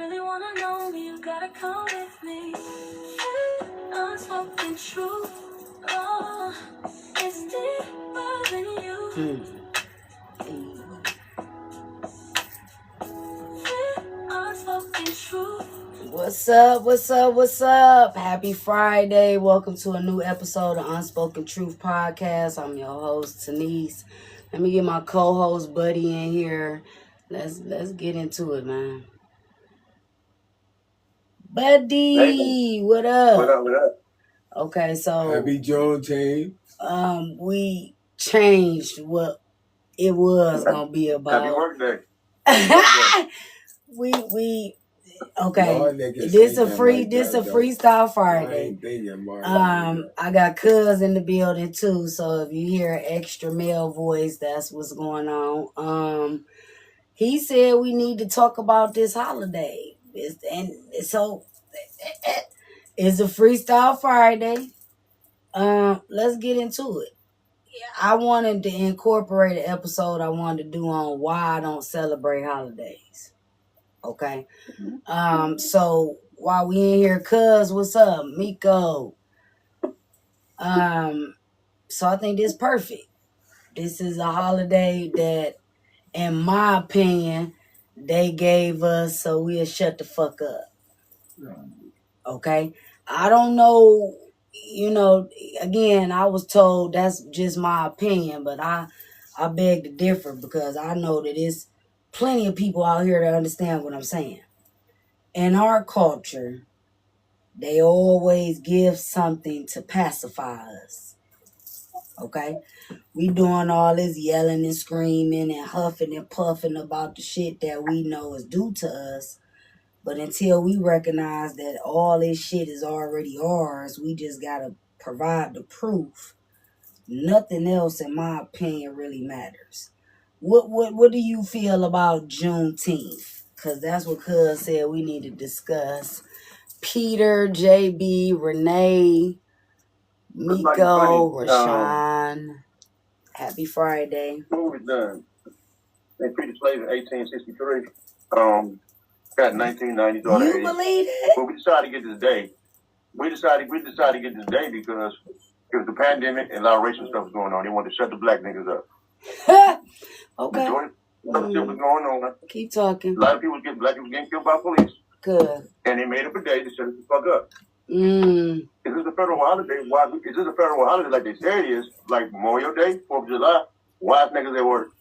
really wanna know me, you gotta come with me. Unspoken truth, oh, it's deeper than you. Unspoken truth. What's up? What's up? What's up? Happy Friday. Welcome to a new episode of Unspoken Truth Podcast. I'm your host, Tanise. Let me get my co-host buddy in here. Let's get into it, man. Buddy, hey. What up? What up? What up? Okay, so happy Juneteenth. We changed what it was gonna be about. Happy work day. we okay. This a freestyle Friday. I got Cuz in the building too, so if you hear an extra male voice, that's what's going on. He said we need to talk about this holiday. And so it's a freestyle Friday. Let's get into it. I wanted to incorporate an episode I wanted to do on why I don't celebrate holidays. Okay. So while we in here, Cuz, what's up? Miko. So I think this is perfect. This is a holiday that, in my opinion, they gave us so we'll shut the fuck up. Okay? I don't know, again, I was told that's just my opinion, but I beg to differ because I know that there's plenty of people out here that understand what I'm saying. In our culture, they always give something to pacify us. Okay? We doing all this yelling and screaming and huffing and puffing about the shit that we know is due to us. But until we recognize that all this shit is already ours, we just gotta provide the proof. Nothing else, in my opinion, really matters. What do you feel about Juneteenth? Because that's what Cuz said we need to discuss. Peter, JB, Renee, Miko, Rashawn. Happy Friday. What was done? They freed slaves in 1863. Got 1990s. You believe it? But we decided to get this day. We decided to get this day because it was the pandemic and a lot of racial stuff was going on. They wanted to shut the black niggas up. Okay. Stuff was going on. Keep talking. A lot of black people getting killed by police. Good. And they made up a day to shut the fuck up. Is this a federal holiday? Why is this a federal holiday like they say it is? Like Memorial Day, 4th of July? Why is niggas at work?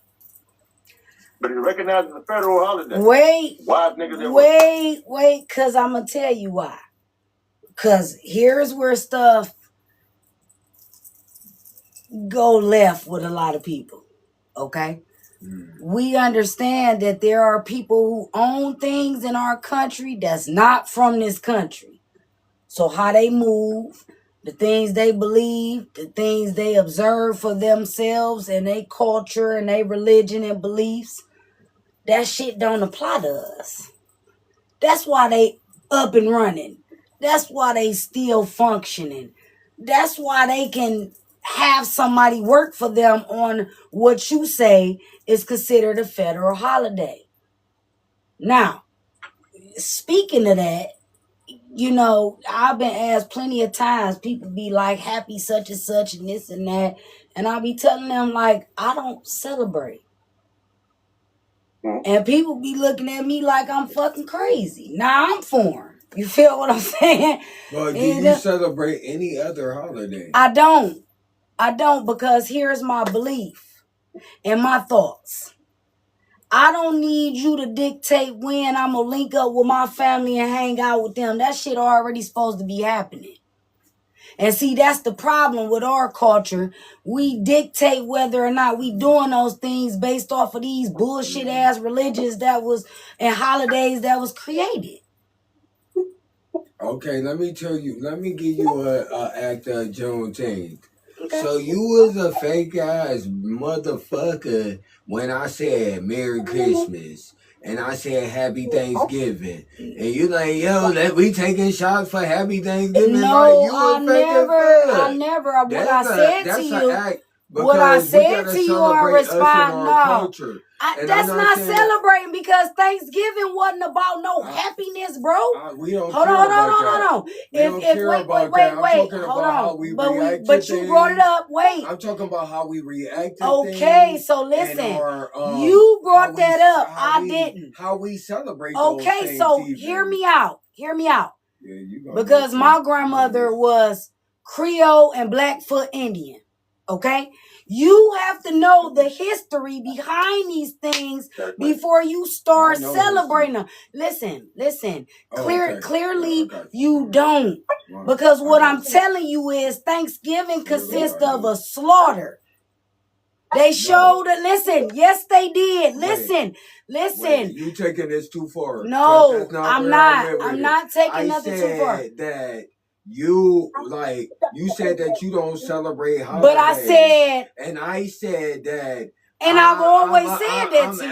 But it's recognized as a federal holiday. Wait, why is niggas at work? Wait, because I'm going to tell you why. Because here's where stuff go left with a lot of people, okay? We understand that there are people who own things in our country that's not from this country. So how they move, the things they believe, the things they observe for themselves and their culture and their religion and beliefs, that shit don't apply to us. That's why they up and running. That's why they still functioning. That's why they can have somebody work for them on what you say is considered a federal holiday. Now, speaking of that, I've been asked plenty of times, people be like, happy such and such and this and that. And I'll be telling them, like, I don't celebrate. And people be looking at me like I'm fucking crazy. Now I'm foreign. You feel what I'm saying? Well, do you celebrate any other holiday? I don't because here's my belief and my thoughts. I don't need you to dictate when I'm going to link up with my family and hang out with them. That shit already supposed to be happening. And see, that's the problem with our culture. We dictate whether or not we doing those things based off of these bullshit ass religions and holidays that was created. Okay, let me give you a act of Juneteenth. Okay. So you was a fake ass motherfucker when I said Merry Christmas and I said Happy Thanksgiving, and you like, yo, we taking shots for Happy Thanksgiving? No, like, you I never. What I said to you. What I Because we said gotta to you in celebrate us and response, our no. culture. And That's I'm not saying, celebrating because Thanksgiving wasn't about no happiness, bro. we don't Hold care on. We don't care Wait, about wait, that. I'm wait. talking Hold about how on. we But react to but you brought it things. up. Wait. I'm talking about how we react to Okay, things. so listen. And our, you brought that up. I didn't. How we celebrate those Okay, things. so Even. hear me out. Hear me out. Yeah, you Because my grandmother was Creole and Blackfoot Indian. Okay? You have to know the history behind these things before you start celebrating them. Listen. Clearly, you don't. Because what I'm telling you is Thanksgiving consists of a slaughter. They showed it. Listen, yes, they did. Listen. Wait, you taking this too far? No, I'm not. I'm not taking nothing too far. I said that you said that you don't celebrate holidays. But I said, and I said that. And I've always said that to you.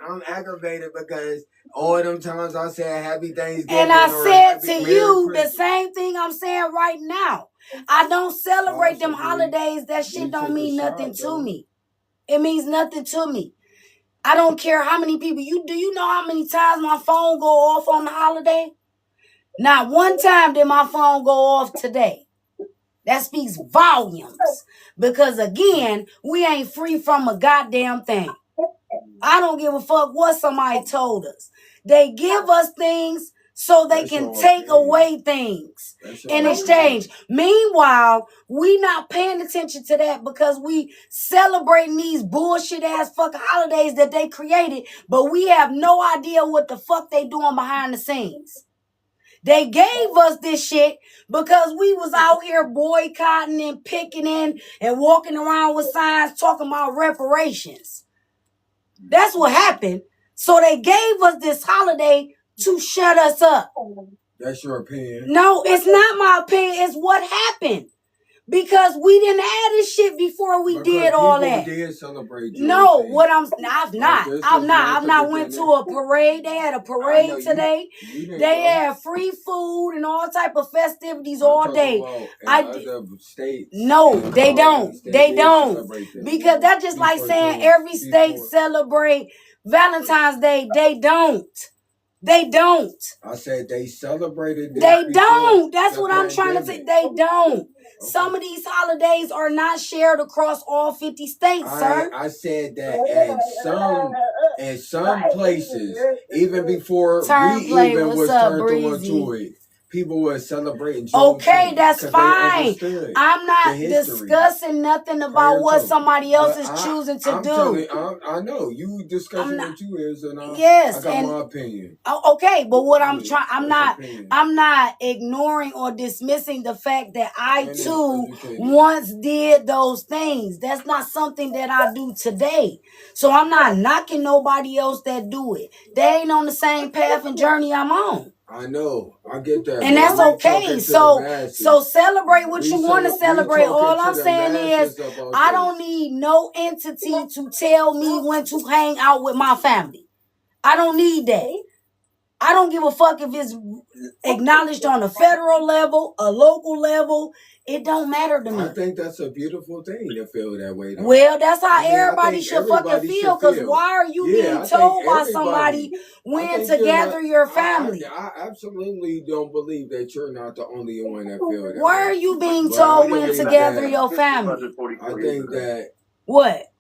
I'm aggravated because all them times I said Happy Thanksgiving. And I said to you the same thing I'm saying right now. I don't celebrate them holidays. That shit don't mean nothing to me. It means nothing to me. I don't care how many people do you know how many times my phone go off on the holiday? Not one time did my phone go off today. That speaks volumes. Because again, we ain't free from a goddamn thing. I don't give a fuck what somebody told us. They give us things so they can take away things in exchange. Meanwhile, we not paying attention to that because we celebrating these bullshit ass fucking holidays that they created, but we have no idea what the fuck they doing behind the scenes. They gave us this shit because we was out here boycotting and picketing and walking around with signs talking about reparations. That's what happened. So they gave us this holiday to shut us up. That's your opinion. No, it's not my opinion. It's what happened. Because we didn't have this shit before we did all that. Did celebrate. No, I've not went to a parade. They had a parade today. They had free food and all type of festivities all day. No, they don't. They don't. Because that's just like saying every state celebrate Valentine's Day. They don't. They don't. I said they celebrated. They don't. That's what I'm trying to say. They don't. Okay. Some of these holidays are not shared across all 50 states, sir. I said that at some places, even before we even was turned on to it, people were celebrating. Okay, that's fine. I'm not discussing nothing about what somebody else is choosing to do. I know you discussing what you is, and I got my opinion. Okay, but what I'm trying, I'm not ignoring or dismissing the fact that I too once did those things. That's not something that I do today. So I'm not knocking nobody else that do it. They ain't on the same path and journey I'm on. I know, I get that, and that's okay. So celebrate what you want to celebrate. All I'm saying is, I don't need no entity to tell me when to hang out with my family. I don't need that. I don't give a fuck if it's acknowledged on a federal level, a local level. It don't matter to me. I think that's a beautiful thing to feel that way, though. Well, that's how everybody should fucking feel. Because why are you being told by somebody when to gather your family? I absolutely don't believe that you're not the only one that feel that. Why are you being told when to gather your family? I think that... What?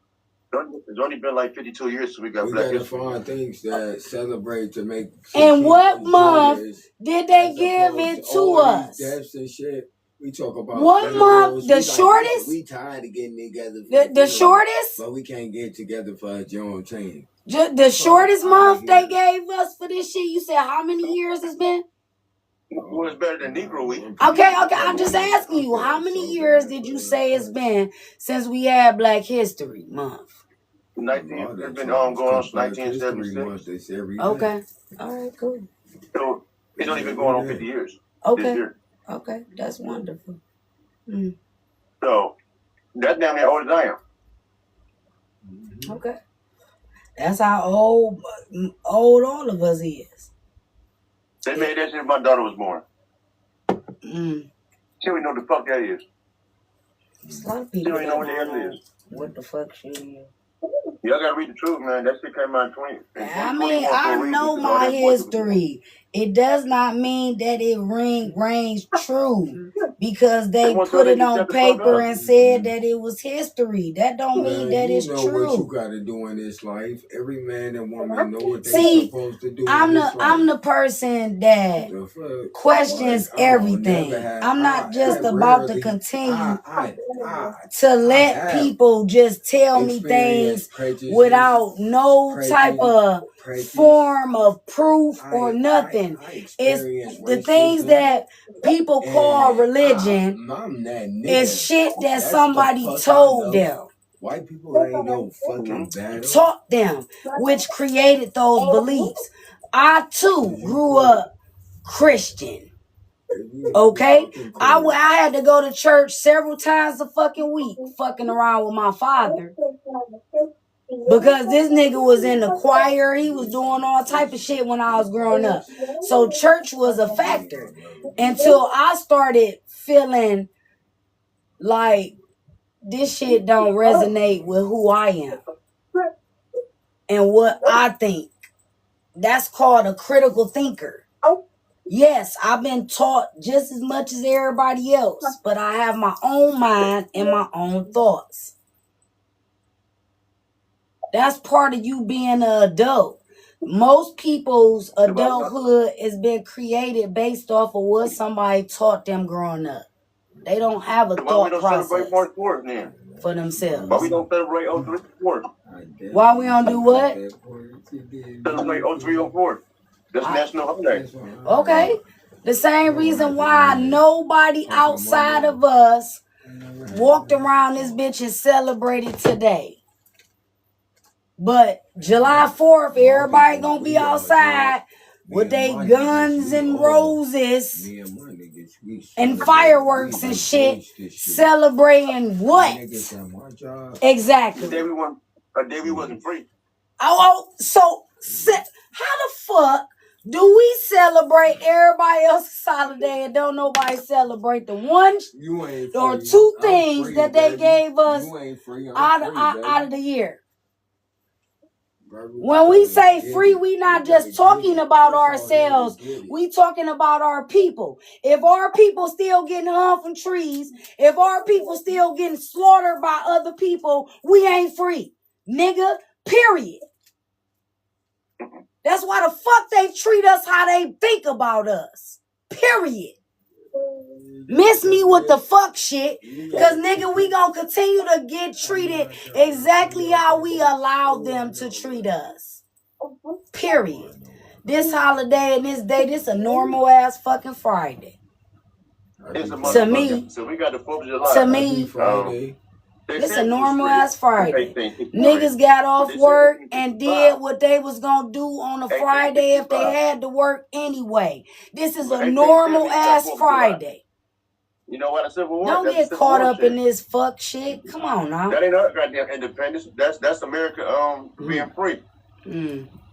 It's only been like 52 years since we got Black History. We gotta find things that celebrate to make... And what month did they give it to us? Deaths and shit. We talk about what month? The shortest? We tired of getting together. The shortest? But we can't get together for a Juneteenth. The shortest month they gave us for this shit? You said how many years it's been? Well, it's better than Negro Week. Okay. I'm just asking you, how many years did you say it's been since we had Black History Month? It's been going on since 1976. Okay. All right, cool. So it's only been going on 50 years. Okay. Okay, that's wonderful. Mm. So that's damn near old as I am. Okay. That's how old all of us is. They made that since my daughter was born. Mm. She would know the fuck that is. There's a lot of You people don't even know that what the hell don't it know is. what the fuck shit is. Y'all gotta read the truth, man. That shit came out in 20. I mean, I know my history. It does not mean that it reigns true because they put it on paper and said that it was history. That don't mean that it's you know what you true. gotta do in this life. Every man and woman know what they See, supposed to do I'm in the this life. I'm the person that The fuck? questions Like, I don't everything. never have- I'm not I just about to rarely- continue I to let have people just tell me experience things prejudices, without no type of form of proof or nothing. It's the things that people call religion is shit that somebody told them, White people ain't no fucking battle. taught them, which created those beliefs. I too grew up Christian. Okay, I had to go to church several times a fucking week, fucking around with my father, because this nigga was in the choir. He was doing all type of shit when I was growing up. So church was a factor until I started feeling like this shit don't resonate with who I am and what I think. That's called a critical thinker. Yes, I've been taught just as much as everybody else, but I have my own mind and my own thoughts. That's part of you being an adult. Most people's adulthood has been created based off of what somebody taught them growing up. They don't have a thought process for themselves. Why we don't celebrate 0304? Why we don't do what? Celebrate 0304. That's national holiday. Okay. The same reason why nobody outside of us walked around this bitch and celebrated today. But July 4th, everybody gonna be outside with their guns and roses and fireworks and shit, celebrating what? Exactly. A day we wasn't free. So how the fuck do we celebrate everybody else's holiday and don't nobody celebrate the one or two things that they gave us out of the year? When we say free, we not just talking about ourselves. We talking about our people. If our people still getting hung from trees, if our people still getting slaughtered by other people, we ain't free. Nigga, period. That's why the fuck they treat us how they think about us. Period. Miss me with the fuck shit. Because, nigga, we gonna continue to get treated exactly how we allow them to treat us. Period. This holiday and this day, this a normal ass fucking Friday. To me, so we got the 4th of July. To me, it's a normal ass Friday. Niggas got off work and did what they was gonna do on a Friday if they had to work anyway. This is a normal ass Friday. You know what? A Civil War. Don't get caught up in this fuck shit. Come on now. That ain't our goddamn independence. That's America being free.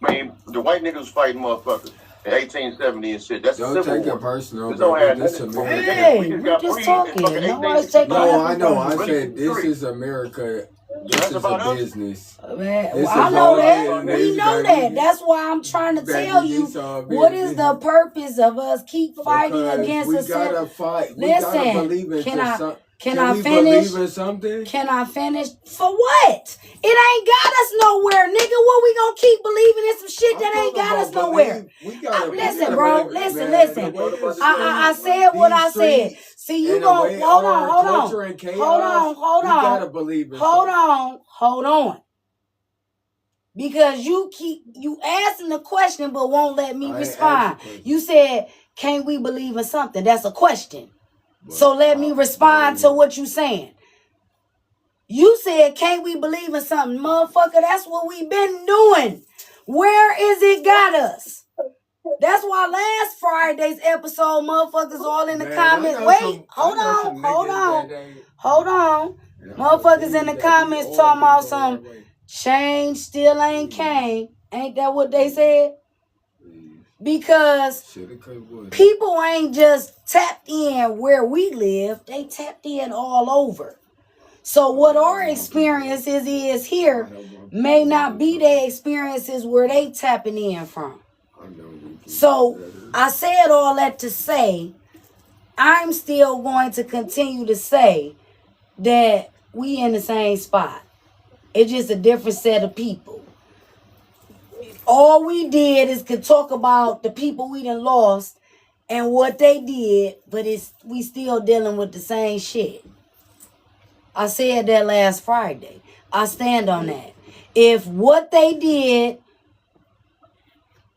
I mean, the white niggas was fighting motherfuckers in 1870 and shit. That's don't Civil take War. it personal. This don't have This nothing. America. Hey, we're just talking. Nobody's taking No, I know. I said this is America. This is a business. Man, I know that. We know that. That's why I'm trying to tell you what is the purpose of us keep fighting against we us. gotta fight. We Listen, gotta believe in can I finish? Believe in something? Can I finish? For what? It ain't got us nowhere, nigga. What we gonna keep believing in some shit that ain't got us nowhere? Listen, bro. Listen. I said what I said. See, you gonna hold on. Because you asking the question but won't let me respond. You said, "Can't we believe in something?" That's a question. So let me respond to what you saying. You said, "Can't we believe in something?" Motherfucker, that's what we been doing. Where is it got us? That's why last Friday's episode, motherfuckers all in the comments. Wait, hold on. Motherfuckers in the comments talking about some change still ain't came. Ain't that what they said? Because people ain't just tapped in where we live. They tapped in all over. So what our experiences is here may not be their experiences where they tapping in from. So I said all that to say, I'm still going to continue to say that we in the same spot. It's just a different set of people. All we did is could talk about the people we done lost and what they did, but we still dealing with the same shit. I said that last Friday. I stand on that. If what they did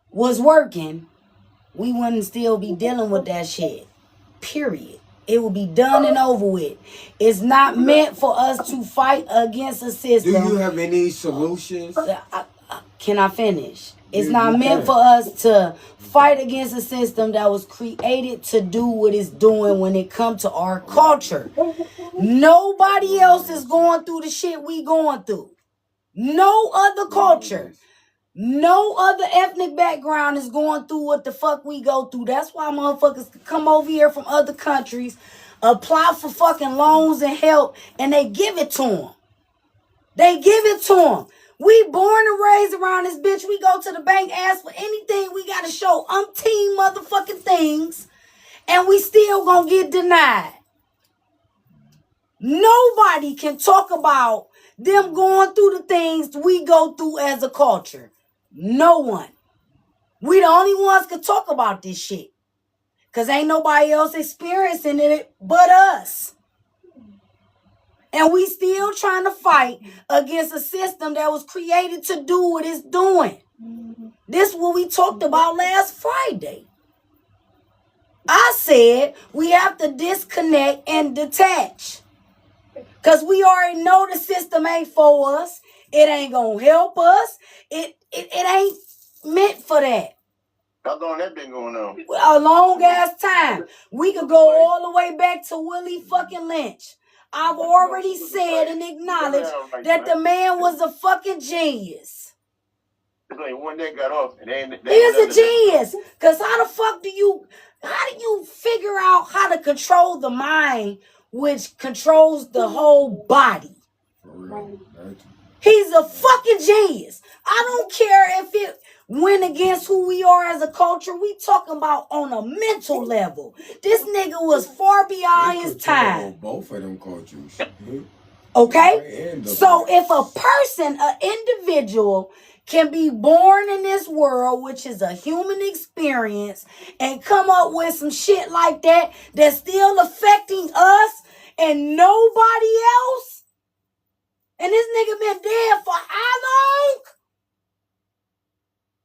was working, we wouldn't still be dealing with that shit. Period. It will be done and over with. It's not meant for us to fight against a system. Do you have any solutions? Can I finish? It's not meant for us to fight against a system that was created to do what it's doing when it comes to our culture. Nobody else is going through the shit we going through. No other culture. No other ethnic background is going through what the fuck we go through. That's why motherfuckers come over here from other countries, apply for fucking loans and help, and they give it to them. They give it to them. We born and raised around this bitch. We go to the bank, ask for anything. We got to show umpteen motherfucking things, and we still gonna get denied. Nobody can talk about them going through the things we go through as a culture. No one. We the only ones can talk about this shit. Because ain't nobody else experiencing it but us. And we still trying to fight against a system that was created to do what it's doing. This is what we talked about last Friday. I said we have to disconnect and detach. Because we already know the system ain't for us. It ain't going to help us. It ain't meant for that. How long that been going on? A long ass time. We could go all the way back to Willie fucking Lynch. I've already said and acknowledged that the man was a fucking genius. It's like one day got off and He's a genius. Because how do you figure out how to control the mind which controls the whole body? He's a fucking genius. I don't care if it went against who we are as a culture. We talking about on a mental level. This nigga was far beyond his time. Both of them cultures. Okay? So if a person, an individual, can be born in this world, which is a human experience, and come up with some shit like that that's still affecting us and nobody else, and this nigga been dead for how long?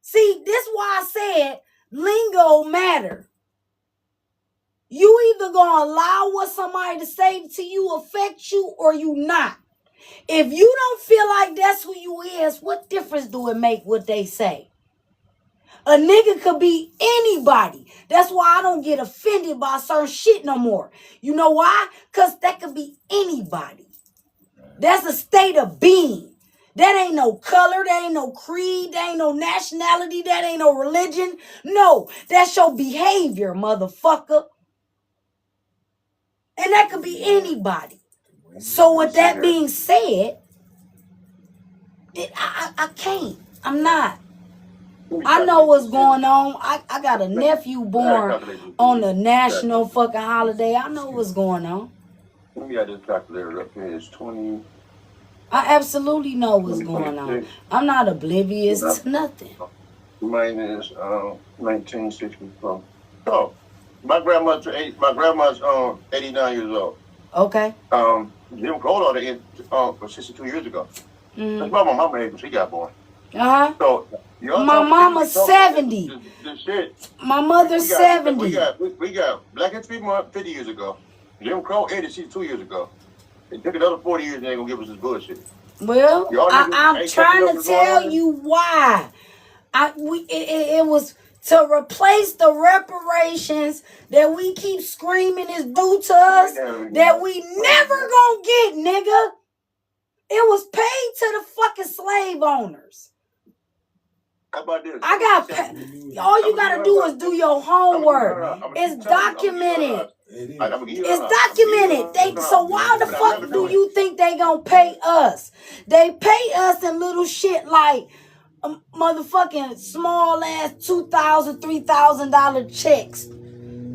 See, this is why I said lingo matter. You either gonna allow what somebody to say to you affect you or you not. If you don't feel like that's who you is, what difference do it make what they say? A nigga could be anybody. That's why I don't get offended by certain shit no more. You know why? Because that could be anybody. That's a state of being. That ain't no color. That ain't no creed. That ain't no nationality. That ain't no religion. No, that's your behavior, motherfucker. And that could be anybody. So with that being said, I can't. I'm not. I know what's going on. I got a nephew born on the national fucking holiday. I know what's going on. Let me get this calculator up here. It's 20. I absolutely know what's going on. I'm not oblivious to nothing. Minus 1964. Oh, my grandma's 89 years old. Okay. Jim Crow ordered for 62 years ago. That's why my mama age when she got born. So my mama's 70. This shit. My mother's 70. We got Black History Month 50 years ago. Jim Crow 82 years ago. It took another 40 years and they're gonna give us this bullshit. Well, I'm trying to tell you why. It was to replace the reparations that we keep screaming is due to us that we never gonna get, nigga. It was paid to the fucking slave owners. How about this? I got. All you gotta do is do your homework. It's documented. It's documented. So why the fuck do you think they gonna pay us? They pay us in little shit like motherfucking small ass $2,000, $3,000 checks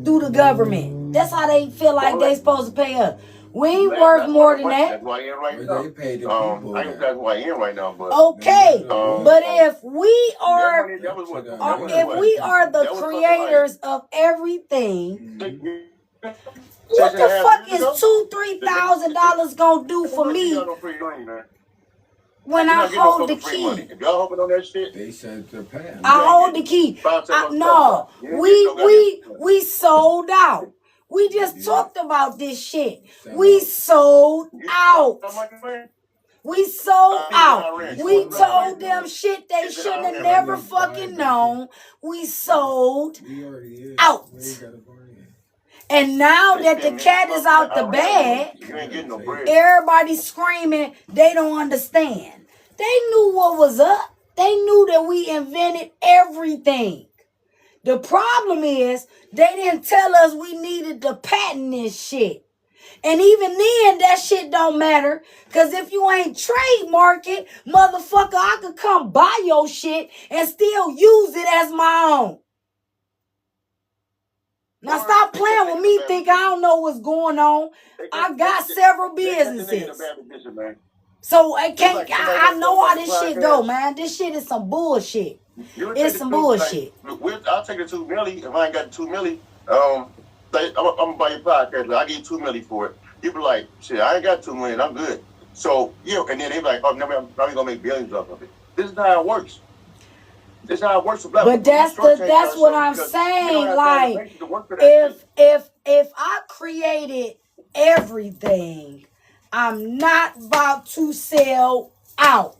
through the government. That's how they feel like they supposed to pay us. We ain't worth more than that. That's why I am right now. They pay the people. I ain't that's why I am right now, but okay. But if we are, if we are the creators of everything, what the fuck is $2,000-$3,000 gonna do for me when I hold the key? If y'all hoping on that shit, they said to pay. I hold the key. No, we sold out. We just talked about this shit. We sold out. We sold out. We told them shit they shouldn't have never fucking known. We sold out. And now that the cat is out the bag, everybody's screaming they don't understand. They knew what was up. They knew that we invented everything. The problem is they didn't tell us we needed to patent this shit. And even then, that shit don't matter. Because if you ain't trademark it, motherfucker, I could come buy your shit and still use it as my own. Now stop playing with me thinking I don't know what's going on. I got several businesses. So I know how this shit go, man. This shit is some bullshit. It's some bullshit. I'll take the $2 million. If I ain't got the $2 million, I'm gonna buy your podcast. I give you $2 million for it. You be like, shit, I ain't got $2 million. I'm good. So yeah, and then they be like, oh, never, I'm probably gonna make billions off of it. This is how it works. This is how it works for black people. But that's what I'm saying. Like, if I created everything, I'm not about to sell out.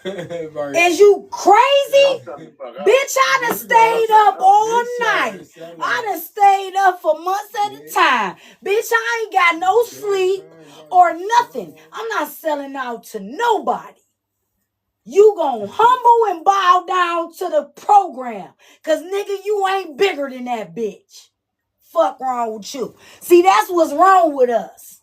Is you crazy? Bitch, I done stayed up all night. I done stayed up for months at a time. Bitch, I ain't got no sleep or nothing. I'm not selling out to nobody. You gon' humble and bow down to the program. Cause nigga, you ain't bigger than that bitch. Fuck wrong with you. See, that's what's wrong with us.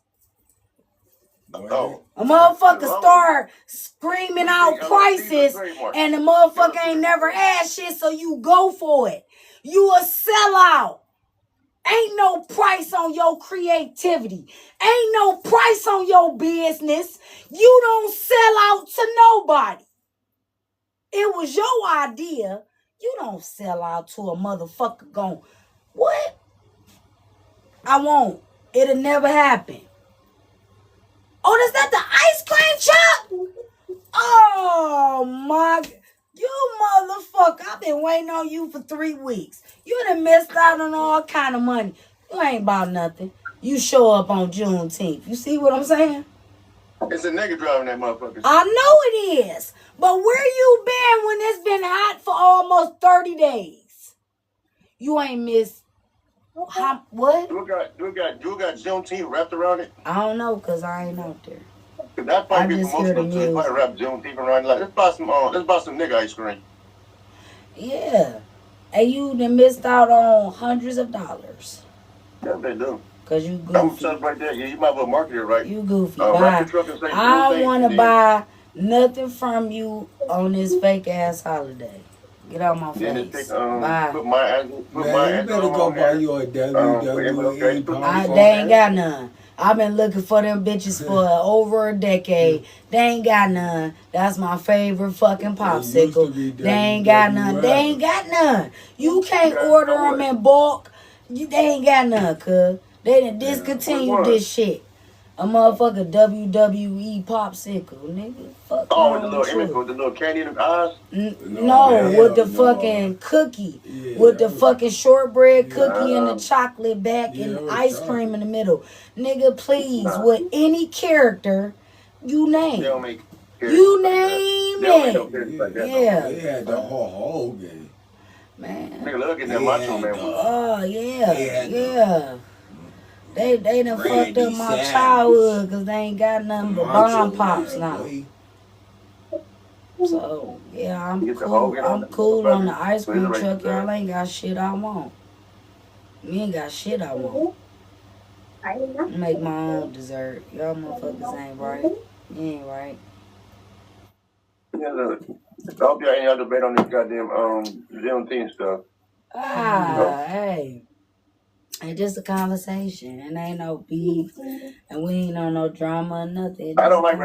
Oh. A motherfucker start screaming out prices and the motherfucker ain't never had shit, so you go for it. You a sellout. Ain't no price on your creativity. Ain't no price on your business. You don't sell out to nobody. It was your idea. You don't sell out to a motherfucker going, what? I won't. It'll never happen. Oh, is that the ice cream truck? Oh, my. You motherfucker. I've been waiting on you for 3 weeks. You done missed out on all kind of money. You ain't about nothing. You show up on Juneteenth. You see what I'm saying? It's a nigga driving that motherfucker. I know it is. But where you been when it's been hot for almost 30 days? You ain't missed. How, what? You got Juneteenth wrapped around it? I don't know, because I ain't out there. That probably be promotional too. Probably wrap Juneteenth around it. Like, let's buy some nigga ice cream. Yeah. And you done missed out on hundreds of dollars. Yeah, they do. Because you goofy. I'm right there. Yeah, you might as well market it right. You goofy. I don't want to buy nothing from you on this fake ass holiday. Get out my face. Bye. Put my you better go buy you a WWE. They ain't got none. I've been looking for them bitches for over a decade. They ain't got none. That's my favorite fucking popsicle. They ain't got none. They ain't got none. You can't order them in bulk. They ain't got none, cuz. They done discontinued this shit. A motherfucker WWE popsicle, nigga. Fuck. Oh, with the little image with the little candy in the eyes? No, with the fucking cookie. Yeah. With the fucking shortbread cookie and the chocolate back and ice cream in the middle. Nigga, please, with any character you name. You name it. Yeah. They had the whole Hogan. Man. Nigga, look at that macho man. Oh, yeah. They done fucked up my childhood because they ain't got nothing but bomb pops now. So yeah, I'm Get the cool. Hogan I'm on cool on the the ice so it's cream a truck. Y'all racist ain't got shit I want. Me ain't got shit I want. Make my own dessert. Y'all motherfuckers ain't right. You ain't right. Yeah, look. I hope y'all ain't y'all debate on this goddamn Juneteenth stuff. Hey. It's just a conversation. And ain't no beef. And we ain't on no drama or nothing. I don't like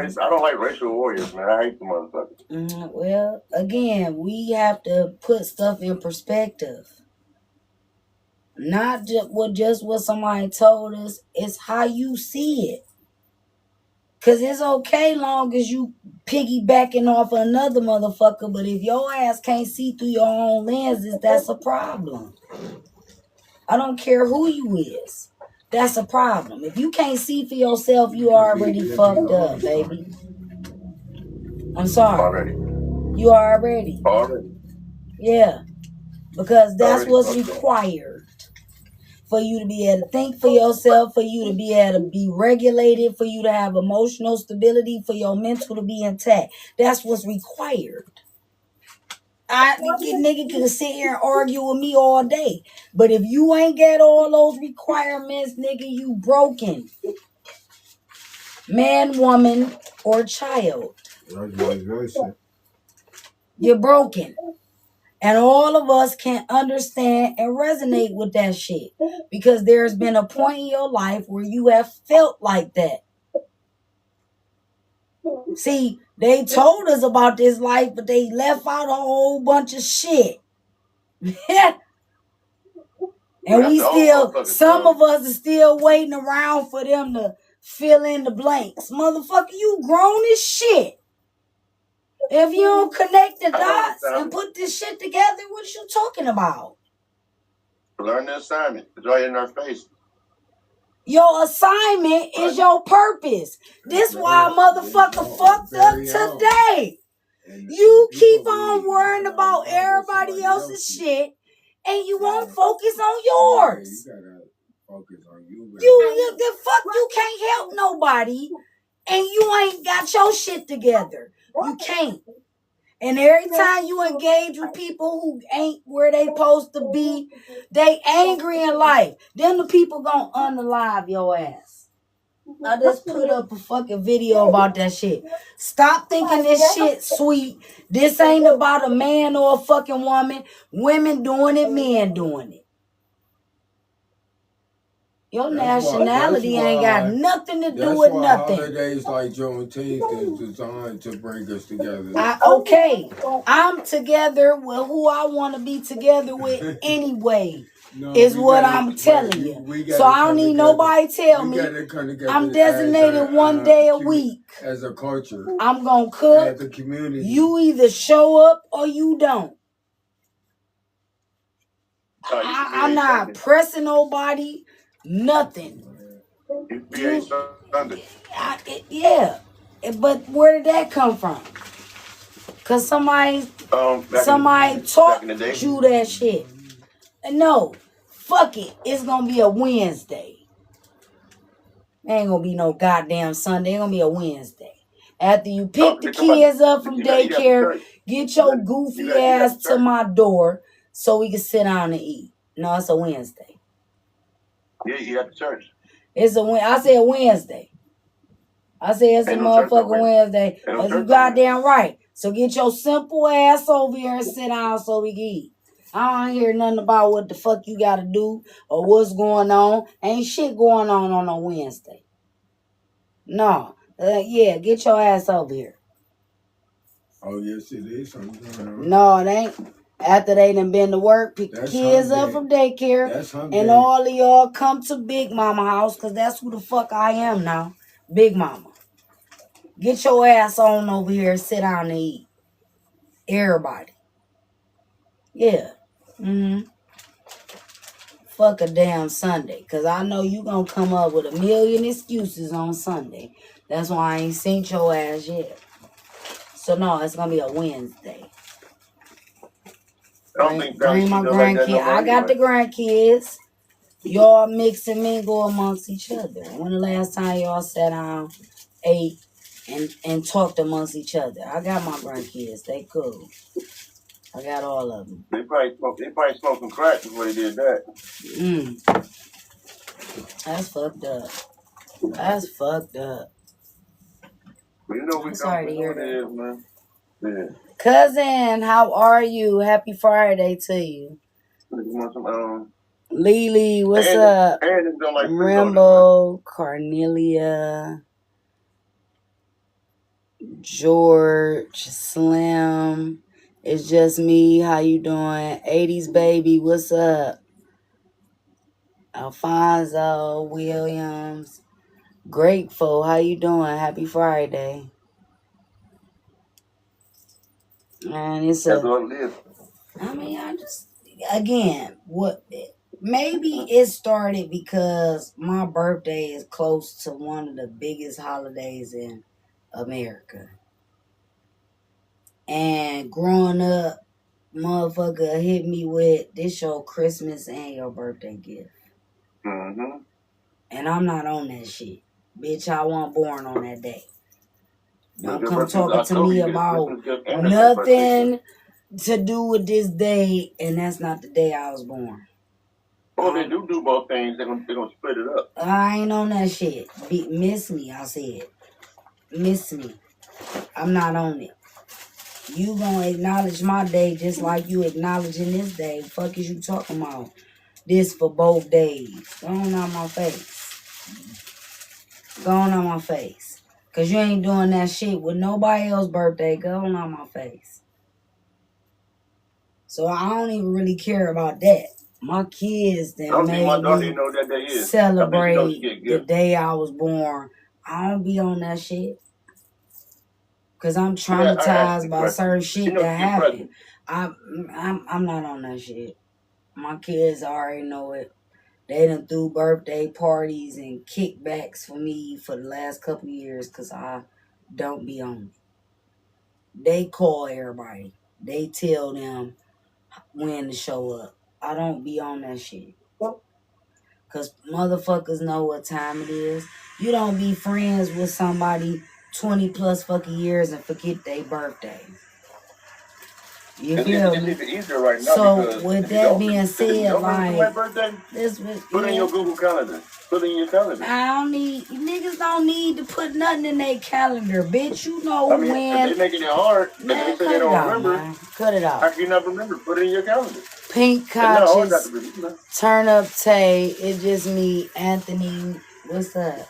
racial warriors, man. I hate the motherfuckers. Well, again, we have to put stuff in perspective. Not just what somebody told us. It's how you see it. Cause it's okay long as you piggybacking off another motherfucker, but if your ass can't see through your own lenses, that's a problem. I don't care who you is. That's a problem. If you can't see for yourself, you already fucked up, baby. I'm sorry. Already. You already. Yeah. Because that's what's required. For you to be able to think for yourself, for you to be able to be regulated, for you to have emotional stability, for your mental to be intact. That's what's required. Nigga can sit here and argue with me all day. But if you ain't got all those requirements, nigga, you broken. Man, woman, or child. You're broken. And all of us can understand and resonate with that shit. Because there's been a point in your life where you have felt like that. See, they told us about this life, but they left out a whole bunch of shit. And we still, some of us are still waiting around for them to fill in the blanks. Motherfucker, you grown as shit. If you don't connect the dots and put this shit together, what you talking about? Learn the assignment. It's right in our face. Your assignment is your purpose. This why a motherfucker fucked up today. You keep on worrying about everybody else's shit and you won't focus on yours. You can't help nobody and you ain't got your shit together. You can't. And every time you engage with people who ain't where they supposed to be, they angry in life. Then the people gonna unalive your ass. I just put up a fucking video about that shit. Stop thinking this shit sweet. This ain't about a man or a fucking woman. Women doing it, men doing it. Your nationality ain't got nothing to do with nothing. Holidays like Juneteenth is designed to bring us together. Okay, I'm together with who I want to be together with anyway. Is what I'm telling you. So I don't need nobody tell me. I'm designated one day a week. As a culture. I'm going to cook. As a community. You either show up or you don't. I'm not pressing nobody. Nothing. Yeah. But where did that come from? Because somebody taught you that shit. No. Fuck it. It's going to be a Wednesday. Ain't going to be no goddamn Sunday. It's going to be a Wednesday. After you pick the kids up from daycare, get your goofy ass to my door so we can sit down and eat. No, it's a Wednesday. Yeah, you got to church. I said Wednesday. I said it's a motherfucking Wednesday. That's you goddamn right. So get your simple ass over here and sit down so we can eat. I don't hear nothing about what the fuck you gotta do or what's going on. Ain't shit going on a Wednesday. No. Yeah, get your ass over here. Oh, yes, it is. No, it ain't. After they done been to work, pick the kids up from daycare, and all of y'all come to Big Mama house, because that's who the fuck I am now. Big Mama. Get your ass on over here and sit down and eat. Everybody. Yeah. Fuck a damn Sunday. Because I know you going to come up with a million excuses on Sunday. That's why I ain't seen your ass yet. So, no, it's going to be a Wednesday. Bring my grandkids. I got the grandkids. Y'all mix and mingle amongst each other. When the last time y'all sat down, ate, and talked amongst each other. I got my grandkids. They cool. I got all of them. They probably smoked some crack before they did that. That's fucked up. That's fucked up. But you know we I'm sorry to hear that. Man. Yeah. Cousin, how are you? Happy Friday to you. You want some Lily, what's up? And don't like Rambo, Cornelia, George, Slim. It's just me. How you doing? 80s baby, what's up? Alfonso, Williams, Grateful, how you doing? Happy Friday. And it's That's what it is. I mean, I just again, maybe it started because my birthday is close to one of the biggest holidays in America. And growing up, motherfucker hit me with this your Christmas and your birthday gift. Mm-hmm. And I'm not on that shit. Bitch, I wasn't born on that day. Don't come talking to me about nothing to do with this day, and that's not the day I was born. Oh, they do both things. They're gonna split it up. I ain't on that shit. Miss me, I said. Miss me. I'm not on it. You gonna acknowledge my day just like you acknowledging this day. Fuck is you talking about? This for both days. Go on out my face. Go on out my face. Cause you ain't doing that shit with nobody else's birthday. Go on out my face. So I don't even really care about that. My kids that made me celebrate the day I was born. I don't be on that shit. Cause I'm traumatized by certain shit that happened. I'm not on that shit. My kids already know it. They done threw birthday parties and kickbacks for me for the last couple years because I don't be on it. They call everybody. They tell them when to show up. I don't be on that shit. Because motherfuckers know what time it is. You don't be friends with somebody 20 plus fucking years and forget their birthday. You feel me? Right now, so with that being said, like this put in your Google Calendar. Put in your calendar. Niggas don't need to put nothing in their calendar, bitch. You know when they're making it hard. Man, cut it out, man. Cut it out. How can you not remember? Put it in your calendar. Pink couches, turn up Tay. It's just me, Anthony. What's up?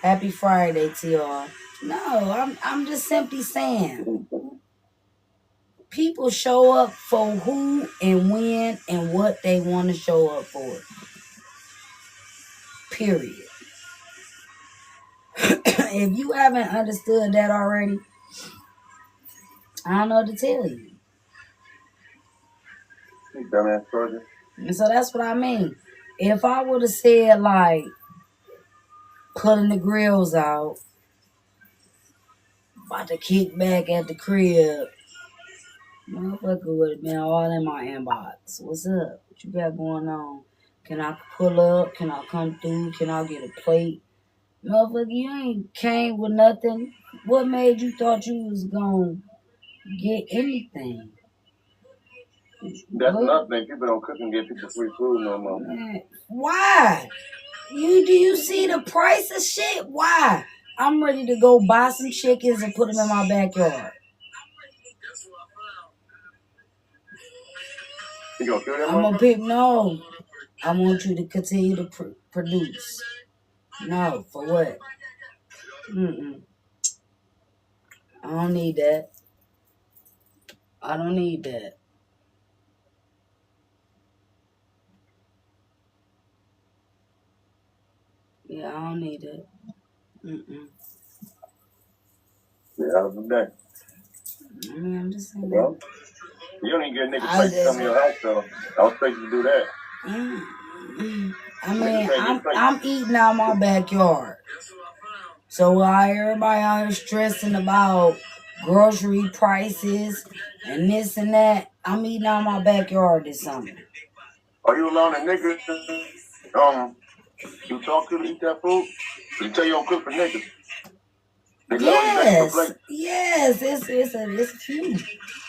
Happy Friday to y'all. No, I'm just simply saying. People show up for who and when and what they want to show up for. Period. If you haven't understood that already, I don't know what to tell you. And so that's what I mean. If I would have said, like, putting the grills out, about to kick back at the crib, motherfucker would have been all in my inbox. What's up? What you got going on? Can I pull up? Can I come through? Can I get a plate? Motherfucker, you ain't came with nothing. What made you thought you was gonna get anything? That's another thing. People don't cook and get people free food no more. Man, why? Do you see the price of shit? Why? I'm ready to go buy some chickens and put them in my backyard. You gonna kill that I'm gonna pick no. I want you to continue to produce. No, for what? I don't need that. I don't need that. Yeah, I don't need it. Yeah, I was that. I mean, I'm just saying. Well, you don't even get a nigga place to come to your house, so I was expecting you to do that. I mean, I'm eating out my backyard. So while everybody out here stressing about grocery prices and this and that, I'm eating out my backyard this summer. Are you allowing a nigga you talk to eat that food? You tell you don't cook for niggas. Yes, yes, it's a few.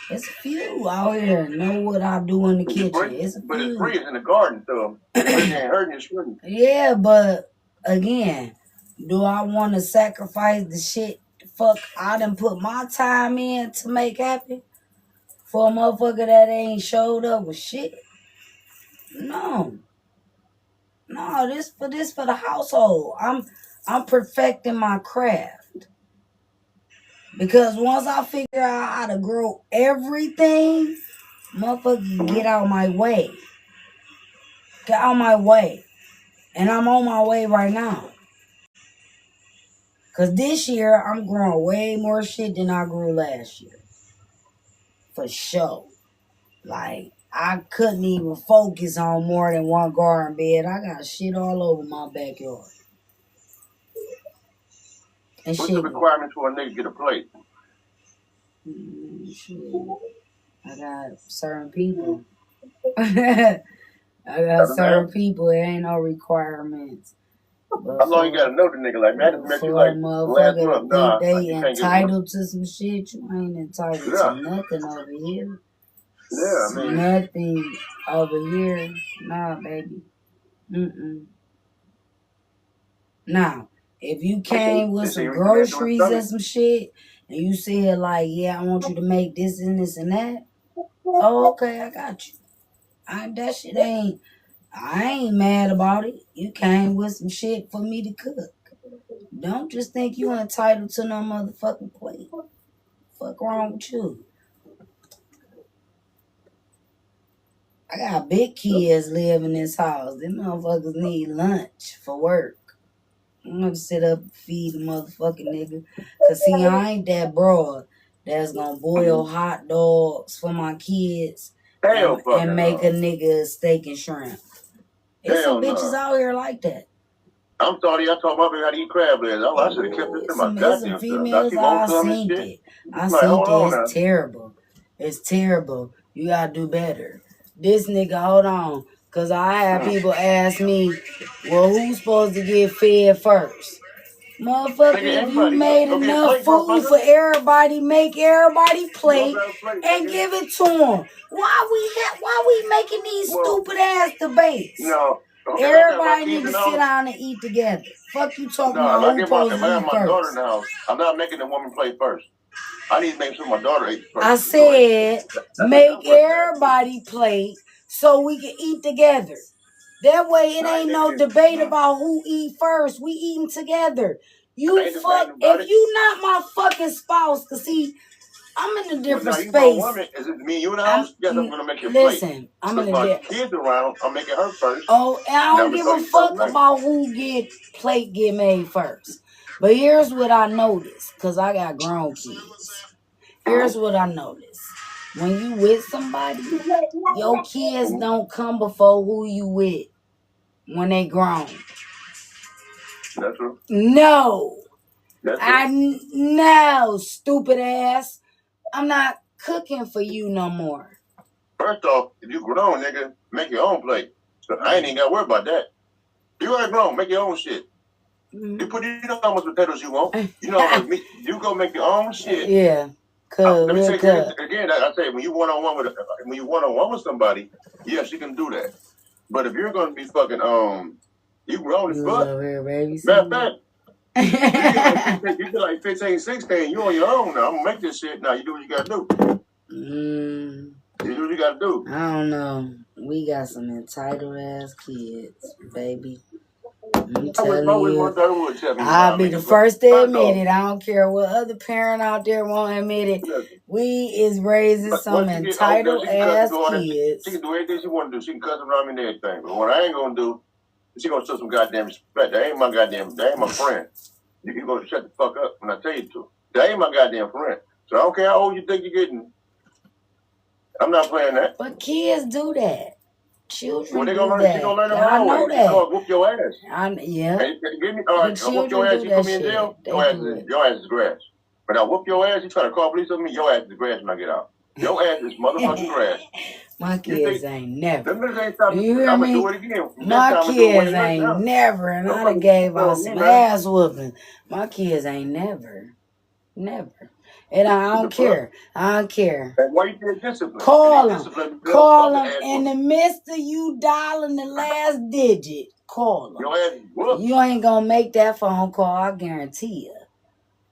It's a few out here know what I do in the kitchen. It's a few. But it's free. It's in the garden, so it ain't hurting your shouldn't. Yeah, but again, do I want to sacrifice the shit? Fuck, I done put my time in to make happen for a motherfucker that ain't showed up with shit. No, this for the household. I'm perfecting my craft because once I figure out how to grow everything, motherfucker, get out my way. Get out my way, and I'm on my way right now. Cause this year I'm growing way more shit than I grew last year. For sure. Like, I couldn't even focus on more than one garden bed. I got shit all over my backyard. And What's shit. the requirement for a nigga to get a plate? Shit. I got certain people. I got certain people. It ain't no requirements. How long you gotta know the nigga? Like, man, I just met you like last month. Nah, they entitled to some shit. You ain't entitled to nothing over here. Yeah, I mean. Nothing over here. Nah, baby. Now, if you came with some groceries and some shit, and you said like, yeah, I want you to make this and this and that. Oh, okay, I got you. That shit ain't. I ain't mad about it. You came with some shit for me to cook. Don't just think you entitled to no motherfucking plate. Fuck wrong with you? I got big kids live in this house. Them motherfuckers need lunch for work. I'm gonna sit up and feed the motherfucking nigga. Cause see, I ain't that broad that's gonna boil hot dogs for my kids and make a nigga steak and shrimp. There's some bitches out here like that. I'm sorry, I taught my baby how to eat crab legs. I should have kept it to my goddamn females, I seen it. I seen it. It's terrible. It's terrible. You gotta do better. This nigga, hold on. Cause I have people ask me, well, who's supposed to get fed first? Motherfucker, if you made enough food for everybody, make everybody plate and give it to them. Why we making these stupid ass debates? No. Everybody need to sit down and eat together. Fuck you talking about who's supposed to eat my daughter in first. the house, I'm not making the woman play first. I need to make sure my daughter eats first. I said make everybody plate so we can eat together. That way it ain't no debate about who eat first. We eating together. You fuck, if you not my fucking spouse, cause see, I'm in a different space. Is it me, you in the house? Yes, I'm gonna make your listen, plate. I'm in a different. Kids around, I'm making her first. Oh, and I don't give a fuck about who get made first. But here's what I noticed, cause I got grown kids. Here's what I noticed. When you with somebody, your kids don't come before who you with when they grown. That's true. No. No, stupid ass. I'm not cooking for you no more. First off, if you grown, nigga, make your own plate. So I ain't even got to worry about that. You already grown, make your own shit. You know how much potatoes you want. You know how much meat. You go make your own shit. Yeah. Let me say again. I say when you one on one with somebody, yes, you can do that. But if you're gonna be fucking you grown as fuck. Matter of fact, you feel like 15, 16, you on your own now. I'm gonna make this shit now. You do what you gotta do. You do what you gotta do. I don't know. We got some entitled ass kids, baby. I'm telling you, I'll be the first to admit it. I don't care what other parent out there won't admit it. We is raising some entitled ass kids. She can do anything she want to do. She can cuss around me and everything. But what I ain't gonna do, she gonna show some goddamn respect. That ain't my friend. You gonna shut the fuck up when I tell you to. That ain't my goddamn friend. So I don't care how old you think you're getting. I'm not playing that. But kids do that. Children they do gonna that. She gonna learn the I hard know way. that. She gonna whoop your ass. Yeah. Give me, all right, I'll whoop your ass. You put me in jail. Your ass is grass. But I whoop your ass. You try to call police on me. Your ass is grass when I get out. Your ass is motherfucking grass. My kids ain't never. You hear me? Do it again. My kids ain't never. And I done gave out some ass whooping. My kids ain't never. Never. And I don't care. I don't care. And why you get disciplined? Call And them. discipline Call builds them. up the In ass the midst of you dialing the last digit, call them. Your ass whooped. You ain't gonna make that phone call, I guarantee you.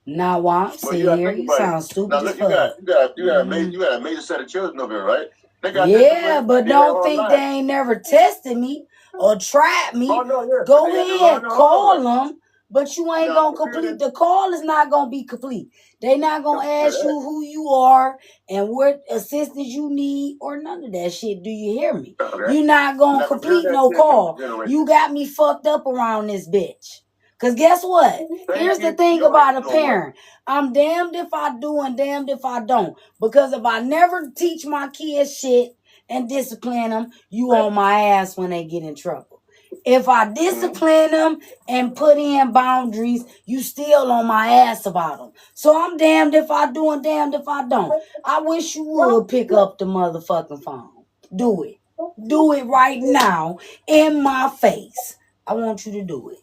Now while I'm Well, sitting you gotta here, think you about sound it. stupid Now as look, fuck. you got a major set of children over here, right? They got Yeah, discipline. but They don't all think life. they ain't never tested me or tried me. Oh no, yeah. Go They had to learn ahead, the call hard way. them, but you ain't Now, gonna complete. The call is not gonna be complete. They not gonna Don't say ask you that. who you are and what assistance you need or none of that shit. Do you hear me? Okay. You not gonna Never hear complete that no shit from call. the generation. You got me fucked up around this bitch. Cause guess what? Here's the thing Your about a ass don't work. parent. I'm damned if I do and damned if I don't. Because if I never teach my kids shit and discipline them, you on my ass when they get in trouble. If I discipline them and put in boundaries, you still on my ass about them. So I'm damned if I do and damned if I don't. I wish you would pick up the motherfucking phone. Do it. Do it right now in my face. I want you to do it.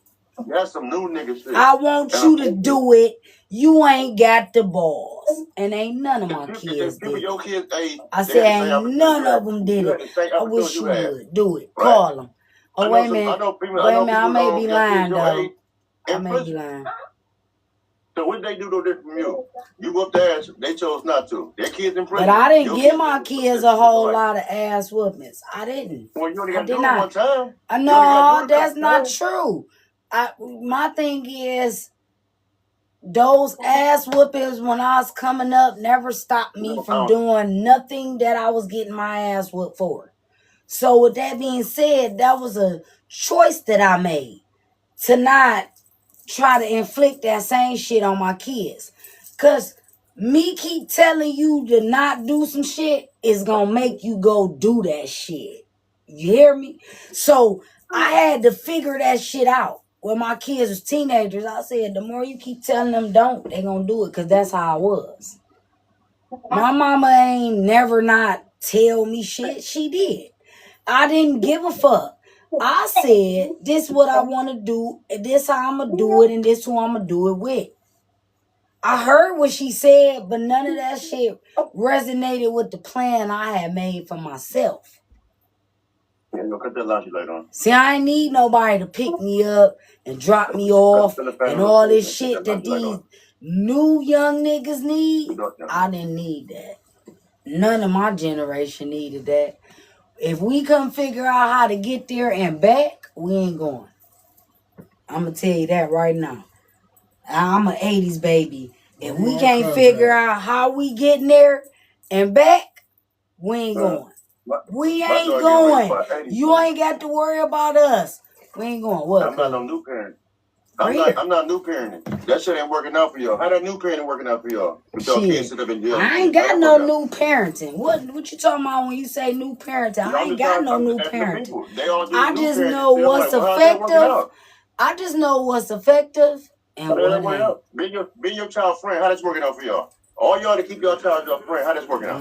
That's some new nigga shit. I want you to do it. You ain't got the balls. And ain't none of my kids did Your it. kids, I said ain't none of them did it. I wish you would. Do it. Right. Call them. Oh, wait a minute. People, Wait a minute. I may be lying, your though. age I in may be prison. lying. So what they do no different from you? You whooped their ass. They chose not to. Their kids in prison. But I didn't Your give my in kids a whole lot of ass whoopings. I didn't. Well, you only I got to did do it one not. time. No, that's not true. My thing is, those ass whoopings when I was coming up never stopped me from doing nothing that I was getting my ass whooped for. So with that being said, that was a choice that I made to not try to inflict that same shit on my kids. Cause me keep telling you to not do some shit is gonna make you go do that shit. You hear me? So I had to figure that shit out. When my kids was teenagers, I said, the more you keep telling them don't, they gonna do it. Cause that's how I was. My mama ain't never not tell me shit. She did. I didn't give a fuck. I said, this what I want to do, and this how I'm going to do it, and this who I'm going to do it with. I heard what she said, but none of that shit resonated with the plan I had made for myself. See, I ain't need nobody to pick me up and drop me off and all this shit that these new young niggas need. I didn't need that. None of my generation needed that. If we couldn't figure out how to get there and back, we ain't going. I'm going to tell you that right now. I'm an 80s baby. If we can't figure out how we getting there and back, we ain't going. We ain't going. You ain't got to worry about us. We ain't going. What? I'm not no new parent. I'm not new parenting. That shit ain't working out for y'all. How that new parenting working out for y'all? I ain't got no new parenting. What you talking about when you say new parenting? I ain't got no new parenting. I just know what's effective. I just know what's effective and what ain't. Be your child friend. How that's working out for y'all? All y'all to keep your child your friend. How that's working out?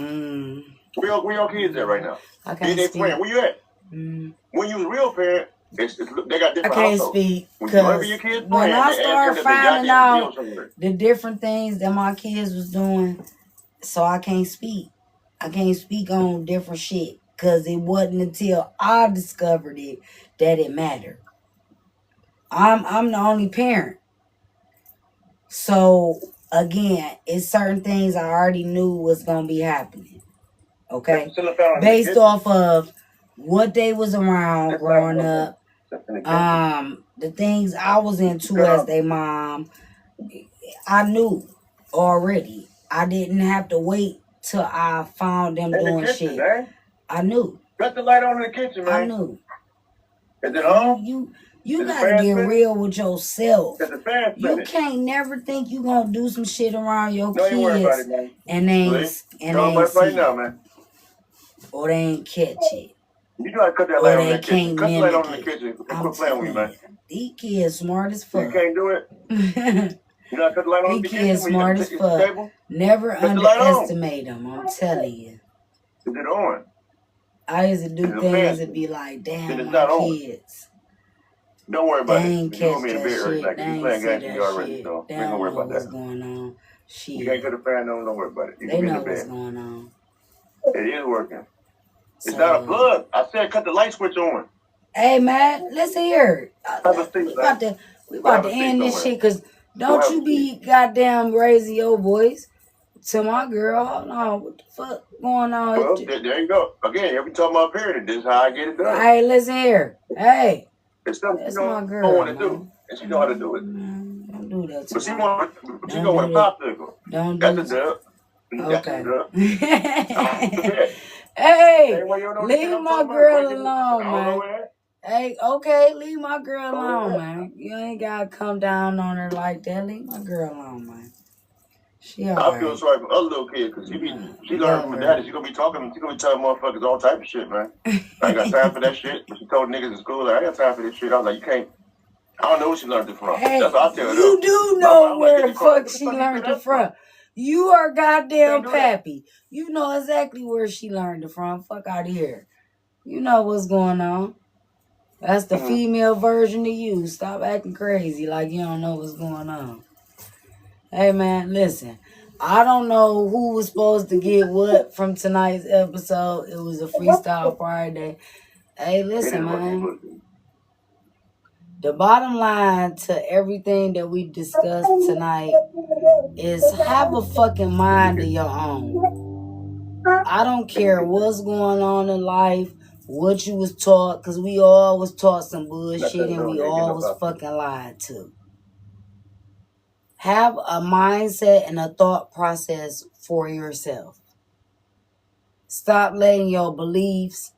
Where your kids at right now? Be their friend. Where you at? When you was a real parent, they got different households. I can't speak because when I started finding out the different things that my kids was doing, so I can't speak. I can't speak on different shit because it wasn't until I discovered it that it mattered. I'm the only parent. So again, it's certain things I already knew was gonna be happening. Okay? Based off of what they was around growing up. The things I was into as their mom, I knew already. I didn't have to wait till I found them doing shit. I knew. Cut the light on in the kitchen, man. I knew. Is it on? You gotta get real with yourself. You can't never think you gonna do some shit around your kids and they ain't see it. Or they ain't catch it. You gotta cut that light on in the kitchen. Cut the light on in the kitchen. Quit playing with me, man. These kids smart as fuck. You can't do it. You gotta cut the light on in the kitchen. These kids smart as fuck. Never underestimate them. I'm telling you. Is it on? I used to do things and be like, damn, my kids. Don't worry about it. They ain't catch that shit. They ain't see that shit. They don't know what's going on. You can't cut the fan on, don't worry about it. You They can know in the what's bed. going on. It is working. So, it's not a plug. I said cut the light switch on. Hey man, listen here. We about to end this shit because don't you be goddamn raising your voice to my girl. Hold on, what the fuck going on? Well, there you go. Again, every time I'm here, this is how I get it done. Hey, listen here. Hey, it's something that's you my don't girl, want to do, and she know how to do it. Don't do that to But she me. want a popsicle. Don't That's do a dub. Okay. That's Hey, leave my girl alone, man. Hey, okay, leave my girl alone, man. You ain't gotta come down on her like that. Leave my girl alone, man. She alright. I feel sorry for other little kids because she learned from her daddy. She gonna be telling motherfuckers all type of shit, man. I ain't got time for that shit. But she told niggas in school, like, I ain't got time for this shit. I was like, you can't. I don't know where she learned it from. Hey, that's what I tell her. You do know where the fuck she learned it from. You are goddamn pappy. You know exactly where she learned it from. Fuck out of here. You know what's going on. That's the female version of you. Stop acting crazy like you don't know what's going on. Hey, man, listen. I don't know who was supposed to get what from tonight's episode. It was a Freestyle Friday. Hey, listen, man. The bottom line to everything that we discussed tonight is have a fucking mind of your own. I don't care what's going on in life, what you was taught, because we all was taught some bullshit and we all was fucking lied to. Have a mindset and a thought process for yourself. Stop letting your beliefs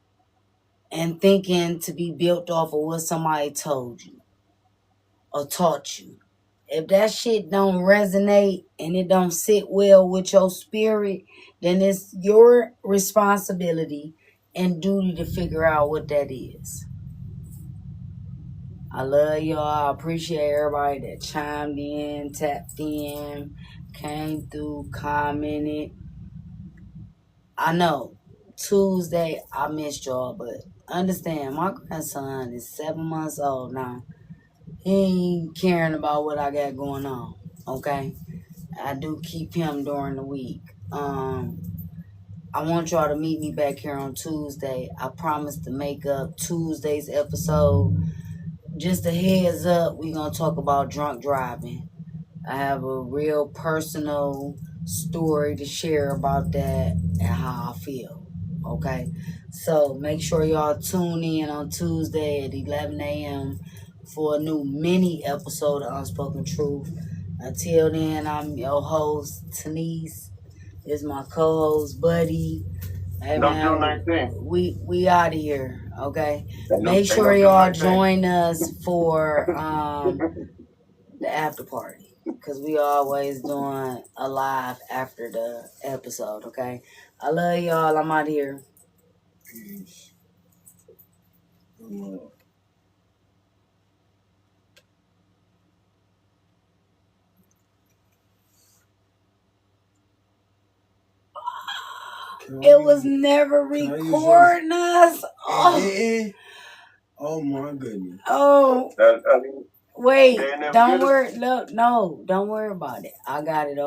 and thinking to be built off of what somebody told you or taught you. If that shit don't resonate and it don't sit well with your spirit, then it's your responsibility and duty to figure out what that is. I love y'all. I appreciate everybody that chimed in, tapped in, came through, commented. I know Tuesday I missed y'all, but understand my grandson is 7 months old now. He ain't caring about what I got going on. Okay? I do keep him during the week. I want y'all to meet me back here on Tuesday. I promise to make up Tuesday's episode. Just a heads up, we're going to talk about drunk driving. I have a real personal story to share about that and how I feel. Okay? So make sure y'all tune in on Tuesday at 11 a.m. for a new mini episode of Unspoken Truth. Until then, I'm your host, Tanise. This is my co-host, Buddy. Hey, man, we out of here, okay? Make sure y'all join us for the after party, because we always doing a live after the episode, okay? I love y'all. I'm out of here. Peace. It was never recording us. Oh my goodness. Oh. Wait, don't worry. No, don't worry about it. I got it.